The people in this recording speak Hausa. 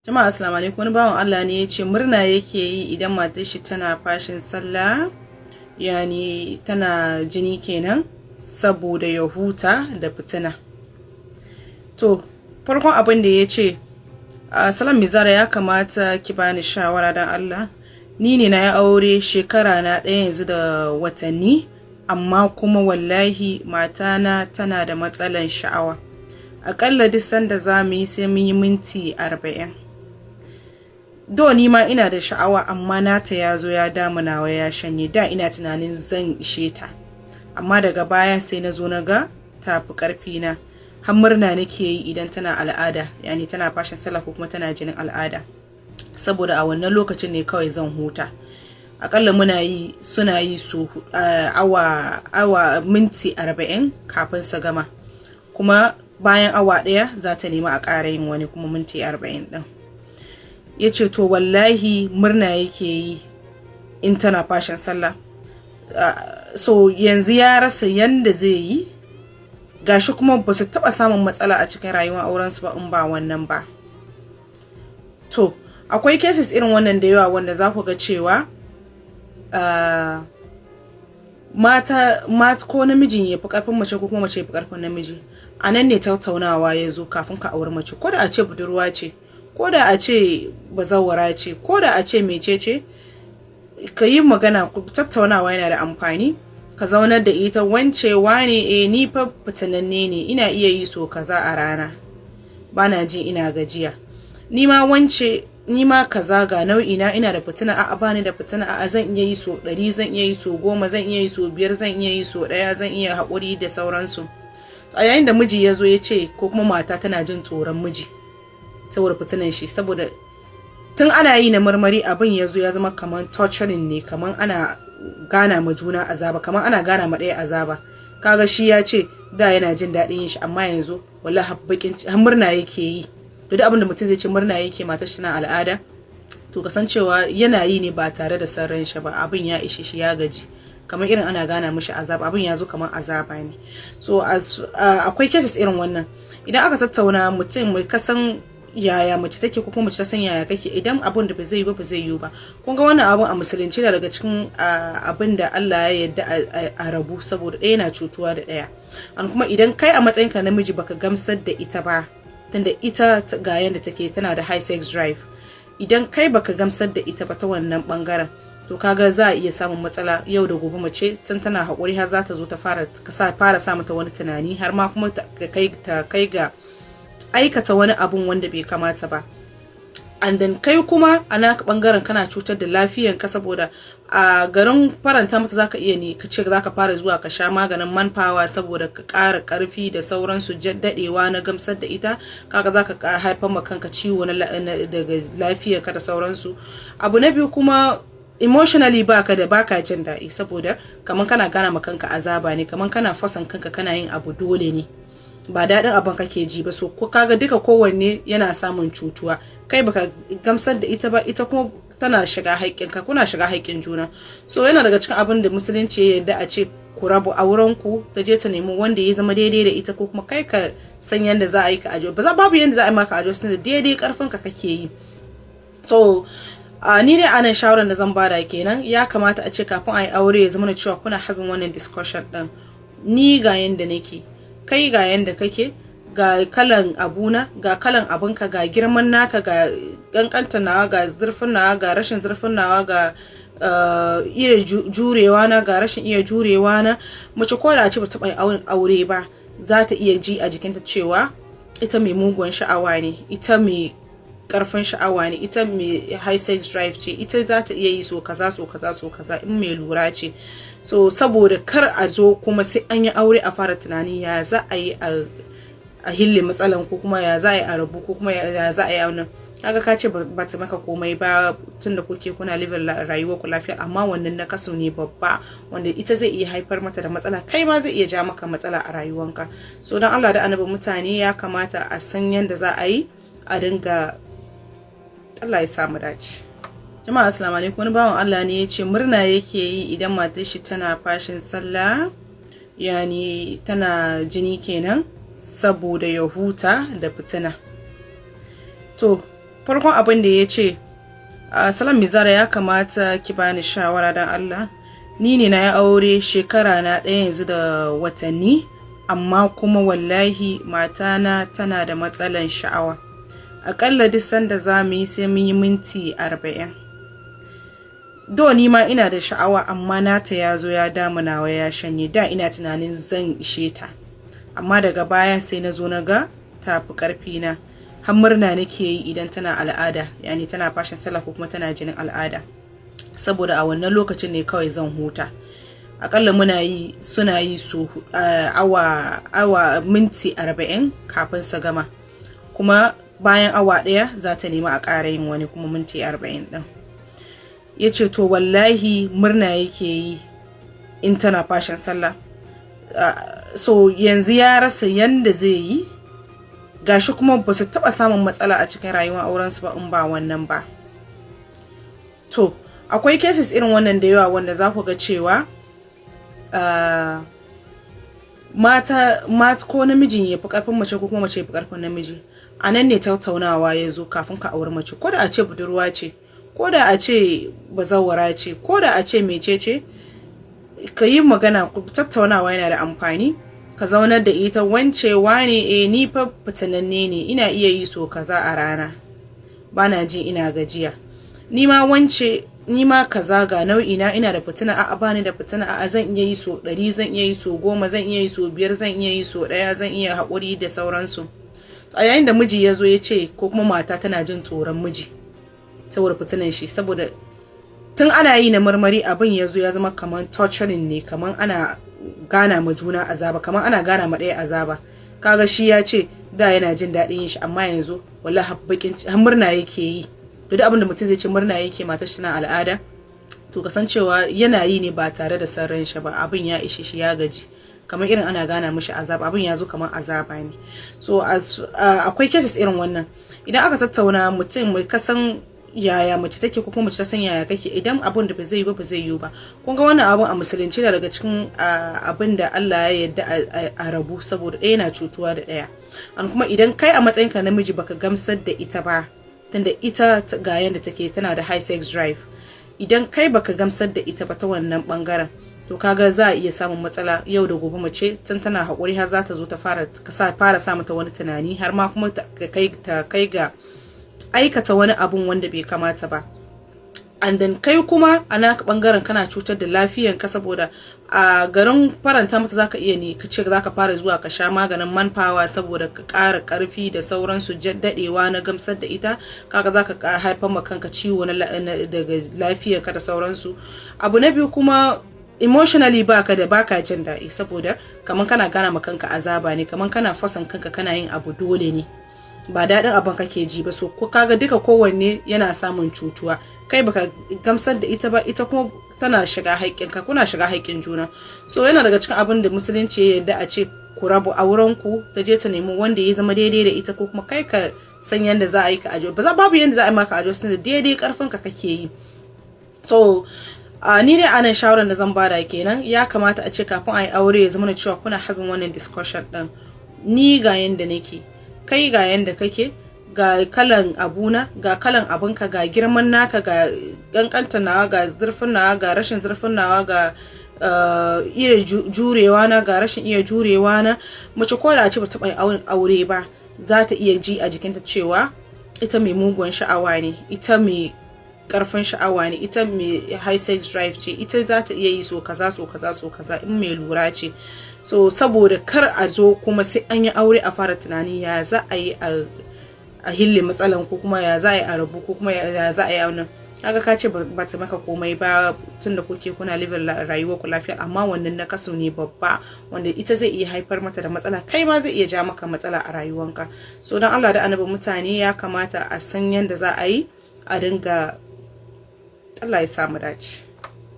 Jama'a assalamu alaikum. Wani bawan Allah ne ya ce murna yake yi idan matar shi tana fashin sallah, yani tana jini kenan, saboda ya huta da fitina. To farkon abin da ya ce, salam Mizara, ya kamata ki bani shawara dan Allah. Ni ne na yi aure shekara na ɗaya yanzu da watanni, amma kuma wallahi matana tana da matsalan sha'awa. Aƙalla duk sanda za mu yi sai mun yi minti 40. Do ni ma ina da sha'awa, amma nata ya zo ya damunawa ya shanye. Da ina tunanin zan ishe ta, amma daga baya sai na zo na ga tafi ƙarfi na. Har murna nake yi idan tana al'ada, yani tana fashin sallah ko kuma tana jinin al'ada, saboda a wannan lokacin ne kawai zan huta. Akalla suna yi su awa minti 40 kafin su gama, kuma bayan awa ɗaya za ta nemi a ƙara yin wani kuma minti 40 ɗin. Ya ce to wallahi murna yake yi in tana fashin sallah. So yanzu ya rasa yanda zai yi, gashi kuma ba su taɓa samun matsala a cikin rayuwar aurensu ba in ba wannan ba. To akwai cases irin wannan da yawa wanda za ku ga cewa mata ko namijin ya fi ƙarfin mace ko kuma mace ya fi ƙarfin namiji. A nan ne tattaunawa ya zo kafin ka auri mace, ko da a ce budurwa ce, ko da a ce bazawara ce, ko da a ce mecece, ka yi magana. Tattaunawa yana da amfani. Ka zaunar da ita, wance wane, ni fa fitananne ne, ina iya yi so kaza a rana, bana jin ina gajiya. Ni ma wance, ni ma kaza ga nau'i na, ina da fitina, a'a bani da fitina, a'a zan iya yi so 100, zan iya yi so 10, zan iya yi so 5, zan iya yi so 1, zan iya haƙuri da sauransu. A yayin da miji ya zo ya ce, ko kuma mata tana jin tsoron miji saboda fitinan shi, saboda tun ana yi na marmari abin ya zo ya zama kamar torturing ne, kamar ana gana ma juna azaba, kamar ana gana ma ɗaya azaba. Kaga shi ya ce da yana jin daɗin yin shi, amma yanzu wallahi har murna yake yi. To duk abin da mutum zai ce murna yake matar shi tana al'ada, to kasancewa yana yi ne ba tare da san ran shi ba. Abin ya ishe shi, ya gaji, kamar irin ana gana mishi azaba, abin ya zo kamar azaba ne. So akwai cases irin wannan. Idan aka tattauna, mutum mai kasan yaya mace take ko kuma mace ta san yaya kake, idan abun da ba zai yi ba zai yi ba. Kun ga wannan abun a musulunci da daga cikin abin da Allah ya yarda a rabu, saboda ɗaya na cutuwa da ɗaya. An kuma idan kai a matsayin ka namiji baka gamsar da ita ba, tunda ita ga yanda take, tana da high sex drive, idan kai baka gamsar da ita ba ta wannan bangaren, to kaga za a iya samun matsala. Yau da gobe mace tun tana haƙuri har za ta zo ta fara sa mata wani tunani, har ma kuma ta kai ga aikata wani abun wanda bai kamata ba. And then kai kuma a naka bangaren kana cutar da lafiyanka, saboda a garin faranta mata zaka iya ne ka ce zaka fara zuwa ka sha maganin manpower saboda ka ƙara ƙarfi da sauransu, jaddadewa na gamsar da ita. Kaga zaka haifar ma kanka ciwo daga lafiyanka da sauransu. Abu na biyu kuma, emotionally baka jin daɗi, saboda kaman kana gana ma kanka azaba ne, kaman kana fasan kanka kana yin abu dole ne, ba daɗin abin kake ji ba. So kaga duka kowanne yana samun cutuwa. Kai baka gamsar da ita ba, ita kuma tana shiga haƙƙinka, kuna shiga haƙƙin juna. So yana daga cikin abin da musulunci ya yarda a ce ku rabu auren ku, ta je ta nemi wanda ya zama daidai da ita, ko kuma kai ka san yanda za a yi ka ajo. Babu yanda za a yi maka ajo, da daidai karfinka kake yi. So ni dai anan shawaran da zan bada kenan, ya kamata a ce kafin a yi aure ya zama da cewa kuna having wannan discussion din. Ni ga yanda nake, kai ga yanda kake, ga kalan abuna, ga kalan abunka, ga girman naka, ga kankanta nawa, ga zurfin nawa, ga rashin zurfin nawa, ga iya jurewa na, ga rashin iya jurewa na. Mace ko da ce ba taɓa aure ba, za ta iya ji a jikinta cewa ita mai mugun sha'awa ne, ita mai karfin sha'awa ne, ita mai high sex drive ce, ita za ta iya yi so kaza so kaza so kaza in mai lura ce. So saboda kar a zo kuma sai an yi aure a fara tunani ya za a yi a hille matsalan, ko kuma ya za a yi a rabu, ko kuma ya za a yi wannan. Kaga ka ce ba ta maka komai ba tunda kuke kuna living rayuwar ku lafiya, amma wannan na kaso ne babba wanda ita zai iya haifar mata da matsala, kai ma zai iya ja maka matsala a rayuwanka. So dan Allah da annabi, mutane ya kamata a san yanda za a yi a dinga. Allah ya samu dace. Jama'a assalamu alaikum. Wani bawan Allah ne ya ce murna yake yi idan matar shi tana fashin sallah, yani tana jini kenan, saboda ya huta da fitina. To farkon abin da ya ce, Salam Mizara, ya kamata ki bani shawara don Allah. Ni ne na yi aure shekara na ɗaya yanzu da watanni, amma kuma wallahi matana tana da matsalan sha'awa. Aƙalla duk sanda za mu yi sai mun yi minti 40. Do ni ma ina da sha'awa, amma nata ya zo ya damunawa ya shanye. Da ina tunanin zan ishe ta, amma daga baya sai na zo na ga tafi ƙarfi na. Har murna nake yi idan tana al'ada, yani tana fashin sallah ko kuma tana jinin al'ada, saboda a wannan lokacin ne kawai zan huta. Akalla suna yi su awa minti 40 kafin su gama, kuma bayan awa ɗaya za ta nemi a ƙara yin wani kuma minti 40 ɗin. Ya ce to wallahi murna yake yi in tana fashin sallah. So yanzu ya rasa yanda zai yi, gashi kuma ba su taɓa samun matsala a cikin rayuwar aurensu ba in ba wannan ba. To akwai cases irin wannan da yawa wanda za ku ga cewa mata ko namijin ya fi ƙarfin mace ko kuma mace ya fi ƙarfin namiji. A nan ne tattaunawa ya zo kafin ka auri mace, ko da a ce budurwa ce, ko da a ce bazawara ce, ko da a ce mecece, ka yi magana. Tattaunawa yana da amfani. Ka zaunar da ita, wance wane, ni fa fitananne ne, ina iya yi so kaza a rana, bana jin ina gajiya. Ni ma wance, ni ma kaza ga nau'i na, ina da fitina, a'a bani da fitina, a'a zan iya yi so 100, zan iya yi so 10, zan iya yi so 5, zan iya yi so 1, zan iya haƙuri da sauransu. A yayin da miji ya zo ya ce, ko kuma mata tana jin tsoron miji saboda fitinan shi, saboda tun ana yi na marmari abin ya zo ya zama kamar torturing ne, kamar ana gana ma juna azaba, kamar ana gana ma ɗaya azaba. Kaga shi ya ce da yana jin daɗin yin shi, amma yanzu wallahi har murna yake yi. To duk abin da mutum zai ce murna yake matar shi tana al'ada, to kasancewa yana yi ne ba tare da san ran shi ba. Abin ya ishe shi, ya gaji, kamar irin ana gana mishi azaba, abin ya zo kamar azaba ne. So akwai cases irin wannan. Idan aka tattauna, mutum mai kasan yaya mace take ko kuma mace ta san yaya kake, idan abun da ba zai yi ba zai yi ba. Kun ga wannan abun a musulunci da daga cikin abin da Allah ya yarda a rabu, saboda ɗaya na cutuwa da ɗaya. An kuma idan kai a matsayin ka namiji baka gamsar da ita ba, tunda ita ga yanda take, tana da high sex drive, idan kai baka gamsar da ita ba ta wannan bangaren, to kaga za a iya samun matsala. Yau da gobe mace tun tana haƙuri har za ta zo ta fara sa mata wani tunani, har ma kuma ta kai ga aikata wani abun wanda bai kamata ba. And then kai kuma a naka bangaren kana cutar da lafiyanka, saboda a garin faranta mata zaka iya ne ka ce zaka fara zuwa ka sha maganin manpower saboda ka ƙara ƙarfi da sauransu, daɗewa na gamsar da ita, kaga zaka haifar ma kanka ciwo daga lafiyanka da sauransu. Abu na biyu kuma, emotionally baka jin daɗi, saboda kaman kana gana ma kanka azaba ne, kaman kana fasan kanka kana yin abu dole ne, ba daɗin abin kake ji ba. So kaga duka kowanne yana samun cutuwa. Kai baka gamsar da ita ba, ita kuma tana shiga haƙƙinka, kuna shiga haƙƙin juna. So yana daga cikin abin da musulunci ya yarda a ce ku rabu auren ku, ta je ta nemi wanda ya zama daidai da ita, ko kuma kai ka san yanda za a yi ka ajo. Babu yanda za a yi maka ajo, da daidai karfin ka kake yi. So ni dai anan shawaran da zan bada kenan, ya kamata a ce kafin a yi aure ya zama na cewa kuna having wannan discussion din. Ni ga yanda nake, kai ga yanda kake, ga kalan abuna, ga kalan abunka, ga girman naka, ga kankanta nawa, ga zurfin nawa, ga rashin zurfin nawa, ga iya jurewa na, ga rashin iya jurewa na. Mace ko da ce ba taɓa aure ba, za ta iya ji a jikinta cewa ita mai mugun sha'awa ne, ita mai karfin sha'awa ne, ita mai high sex drive ce, ita za ta iya yi so kaza so kaza so kaza in mai lura ce. So saboda kar a zo kuma sai an yi aure a fara tunani ya za a yi a hille matsalan, ko kuma ya za a yi a rabu, ko kuma ya za a yi wannan. Kaga ka ce ba ta maka komai ba tunda kuke kuna living rayuwar ku lafiya, amma wannan na kasu ne babba wanda ita zai iya haifar mata da matsala, kai ma zai iya ja maka matsala a rayuwanka. So dan Allah da annabi mutane ya kamata a san yanda za a yi a dinga. Allah ya samu dace.